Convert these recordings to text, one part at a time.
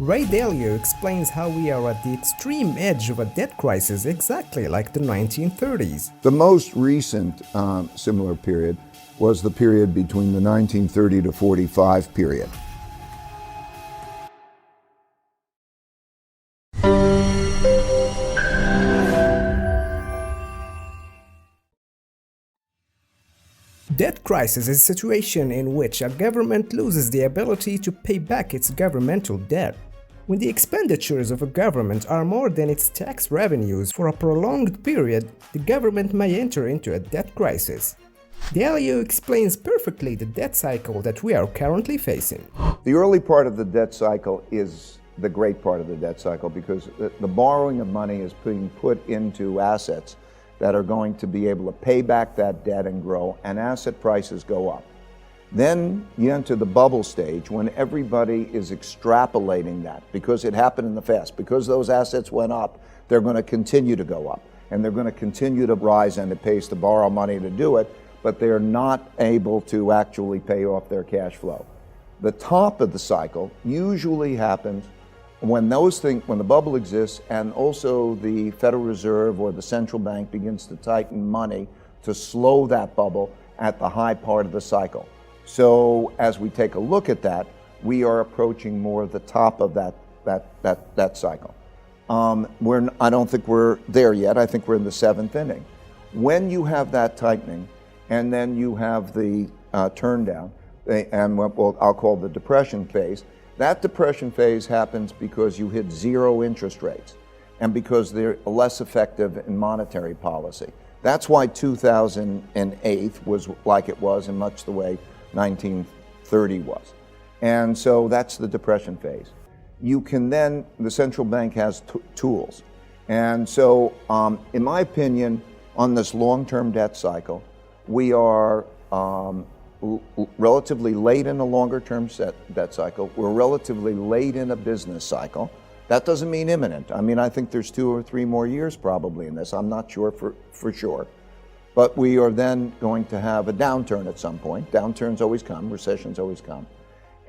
Ray Dalio explains how we are at the extreme edge of a debt crisis exactly like the 1930s. The most recent similar period was the period between the 1930 to 45 period. Debt crisis is a situation in which a government loses the ability to pay back its governmental debt. When the expenditures of a government are more than its tax revenues for a prolonged period, the government may enter into a debt crisis. Dalio explains perfectly the debt cycle that we are currently facing. The early part of the debt cycle is the great part of the debt cycle because the borrowing of money is being put into assets that are going to be able to pay back that debt and grow, and asset prices go up. Then you enter the bubble stage when everybody is extrapolating that because it happened in the past. Because those assets went up, they're going to continue to go up, and they're going to continue to rise, and it pays to borrow money to do it, but they're not able to actually pay off their cash flow. The top of the cycle usually happens when the bubble exists and also the Federal Reserve or the central bank begins to tighten money to slow that bubble at the high part of the cycle. So as we take a look at that, we are approaching more the top of that cycle. I don't think we're there yet. I think we're in the seventh inning. When you have that tightening and then you have the turn down, and what I'll call the depression phase, that depression phase happens because you hit zero interest rates and because they're less effective in monetary policy. That's why 2008 was like it was in much the way 1930 was. And so that's the depression phase. You can then, the central bank has tools. And so, in my opinion, on this long-term debt cycle, we are relatively late in a longer-term debt cycle. We're relatively late in a business cycle. That doesn't mean imminent. I mean, I think there's 2 or 3 more years probably in this. I'm not sure for sure. But we are then going to have a downturn at some point. Downturns always come, recessions always come.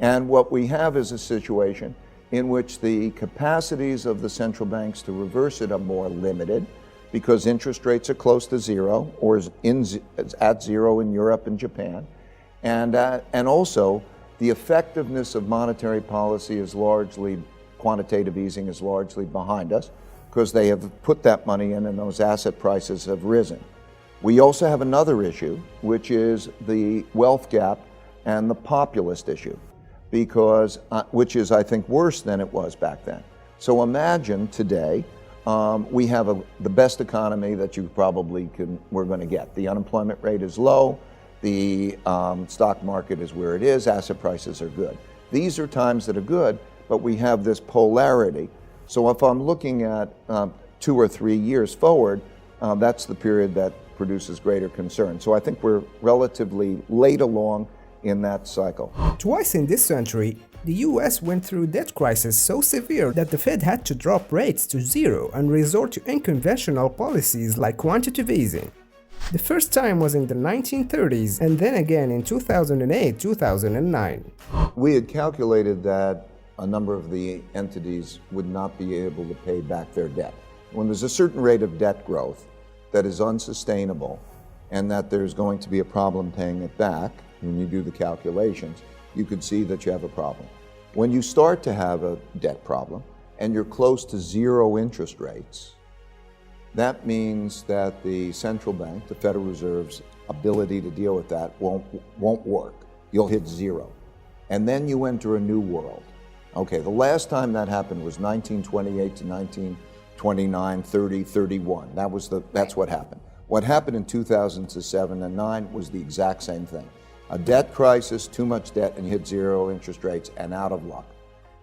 And what we have is a situation in which the capacities of the central banks to reverse it are more limited because interest rates are close to zero or is at zero in Europe and Japan. And also, the effectiveness of monetary policy is largely, quantitative easing is largely behind us because they have put that money in and those asset prices have risen. We also have another issue, which is the wealth gap and the populist issue, because which is, I think, worse than it was back then. So imagine today, we have the best economy that you probably we're going to get. The unemployment rate is low. The stock market is where it is, asset prices are good. These are times that are good, but we have this polarity. So if I'm looking at 2 or 3 years forward, that's the period that produces greater concern. So I think we're relatively late along in that cycle. Twice in this century, the US went through a debt crisis so severe that the Fed had to drop rates to zero and resort to unconventional policies like quantitative easing. The first time was in the 1930s and then again in 2008-2009. We had calculated that a number of the entities would not be able to pay back their debt. When there's a certain rate of debt growth that is unsustainable and that there's going to be a problem paying it back, when you do the calculations, you could see that you have a problem. When you start to have a debt problem and you're close to zero interest rates, that means that the central bank, the Federal Reserve's ability to deal with that won't work. You'll hit zero. And then you enter a new world. Okay, the last time that happened was 1928 to 1929, 30, 31. That's what happened. What happened in 2007 and 9 was the exact same thing. A debt crisis, too much debt, and you hit zero interest rates and out of luck.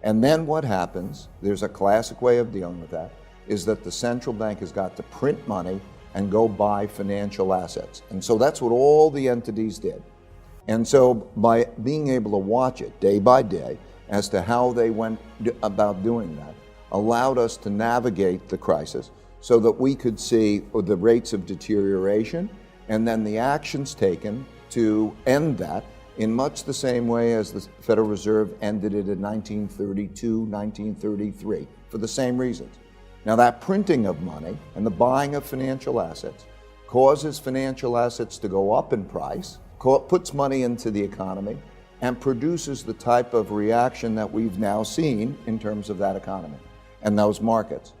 And then what happens, there's a classic way of dealing with that, is that the central bank has got to print money and go buy financial assets. And so that's what all the entities did. And so by being able to watch it day by day as to how they went about doing that, allowed us to navigate the crisis so that we could see the rates of deterioration and then the actions taken to end that in much the same way as the Federal Reserve ended it in 1932, 1933, for the same reasons. Now, that printing of money and the buying of financial assets causes financial assets to go up in price, puts money into the economy, and produces the type of reaction that we've now seen in terms of that economy and those markets.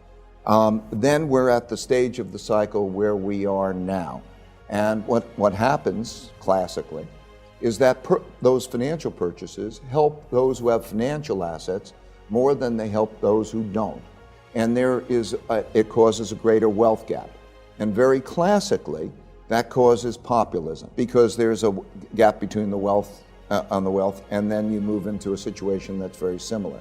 Then we're at the stage of the cycle where we are now. And what happens classically is that those financial purchases help those who have financial assets more than they help those who don't. And it causes a greater wealth gap. And very classically, that causes populism because there's a gap between the wealth and then you move into a situation that's very similar.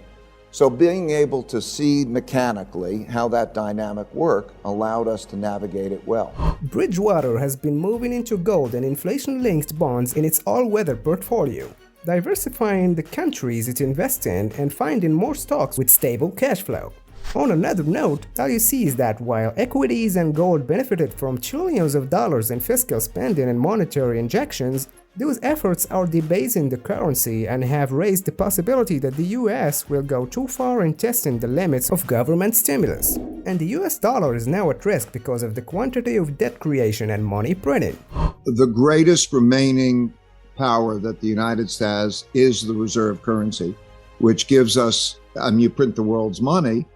So being able to see mechanically how that dynamic worked allowed us to navigate it well. Bridgewater has been moving into gold and inflation-linked bonds in its all-weather portfolio, diversifying the countries it invests in and finding more stocks with stable cash flow. On another note, Dalio sees that while equities and gold benefited from trillions of dollars in fiscal spending and monetary injections, those efforts are debasing the currency and have raised the possibility that the US will go too far in testing the limits of government stimulus. And the US dollar is now at risk because of the quantity of debt creation and money printing. The greatest remaining power that the United States has is the reserve currency, which gives us, you print the world's money,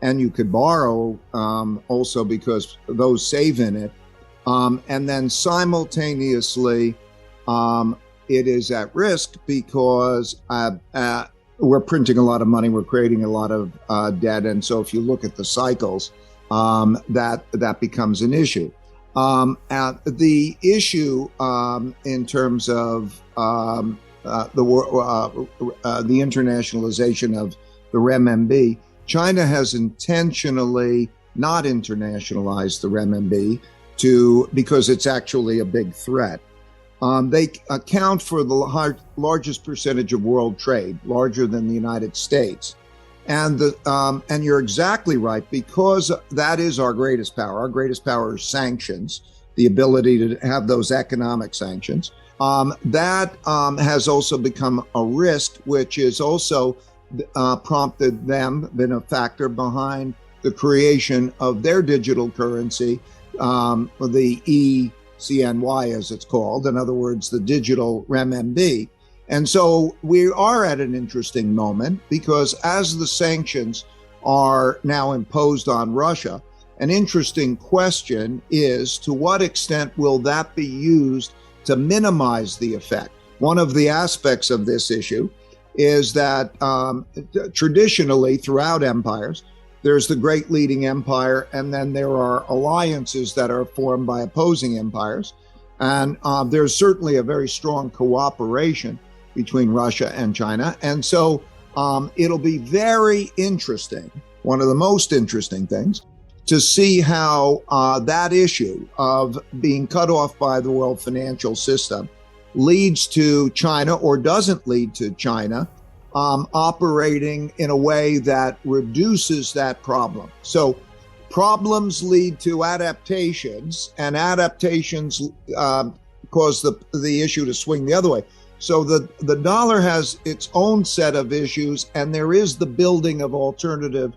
and you could borrow also because those save in it. And then simultaneously, it is at risk because we're printing a lot of money, we're creating a lot of debt. And so if you look at the cycles, that becomes an issue. The issue in terms of the internationalization of the renminbi, China has intentionally not internationalized the renminbi because it's actually a big threat. They account for the largest percentage of world trade, larger than the United States. And you're exactly right, because that is our greatest power. Our greatest power is sanctions, the ability to have those economic sanctions. That has also become a risk, which is also prompted them, been a factor behind the creation of their digital currency, the CNY as it's called, in other words, the digital renminbi. And so we are at an interesting moment because as the sanctions are now imposed on Russia, an interesting question is to what extent will that be used to minimize the effect? One of the aspects of this issue is that traditionally throughout empires, there's the great leading empire, and then there are alliances that are formed by opposing empires. And there's certainly a very strong cooperation between Russia and China. And so it'll be very interesting, one of the most interesting things, to see how that issue of being cut off by the world financial system leads to China or doesn't lead to China operating in a way that reduces that problem. So problems lead to adaptations, and adaptations cause the issue to swing the other way. So the dollar has its own set of issues, and there is the building of alternative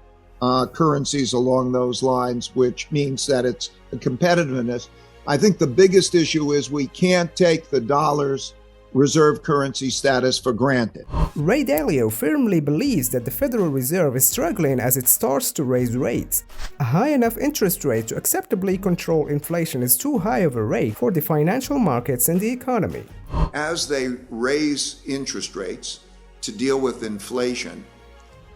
currencies along those lines, which means that it's a competitiveness. I think the biggest issue is we can't take the dollar's reserve currency status for granted. Ray Dalio firmly believes that the Federal Reserve is struggling as it starts to raise rates. A high enough interest rate to acceptably control inflation is too high of a rate for the financial markets and the economy. As they raise interest rates to deal with inflation,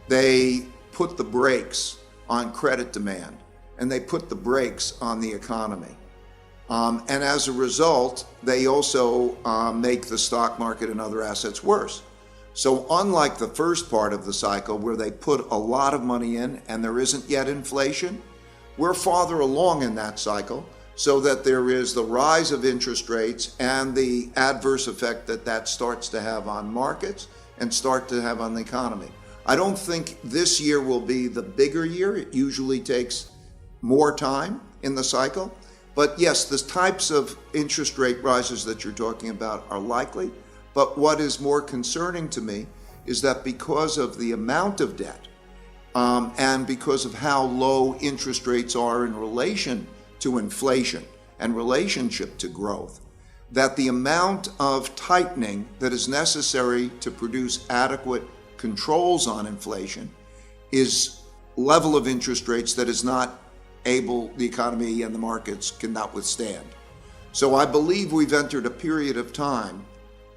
they put the brakes on credit demand and they put the brakes on the economy. And as a result, they also make the stock market and other assets worse. So unlike the first part of the cycle where they put a lot of money in and there isn't yet inflation, we're farther along in that cycle so that there is the rise of interest rates and the adverse effect that starts to have on markets and start to have on the economy. I don't think this year will be the bigger year. It usually takes more time in the cycle. But yes, the types of interest rate rises that you're talking about are likely, But what is more concerning to me is that because of the amount of debt and because of how low interest rates are in relation to inflation and relationship to growth, that the amount of tightening that is necessary to produce adequate controls on inflation is level of interest rates that is not able, the economy and the markets cannot withstand. So I believe we've entered a period of time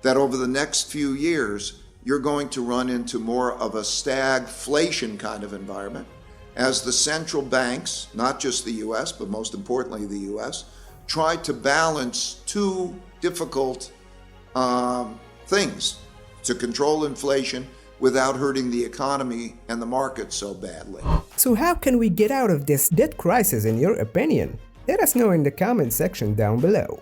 that over the next few years, you're going to run into more of a stagflation kind of environment as the central banks, not just the US, but most importantly the US, try to balance two difficult things: to control inflation without hurting the economy and the market so badly. So how can we get out of this debt crisis in your opinion? Let us know in the comment section down below.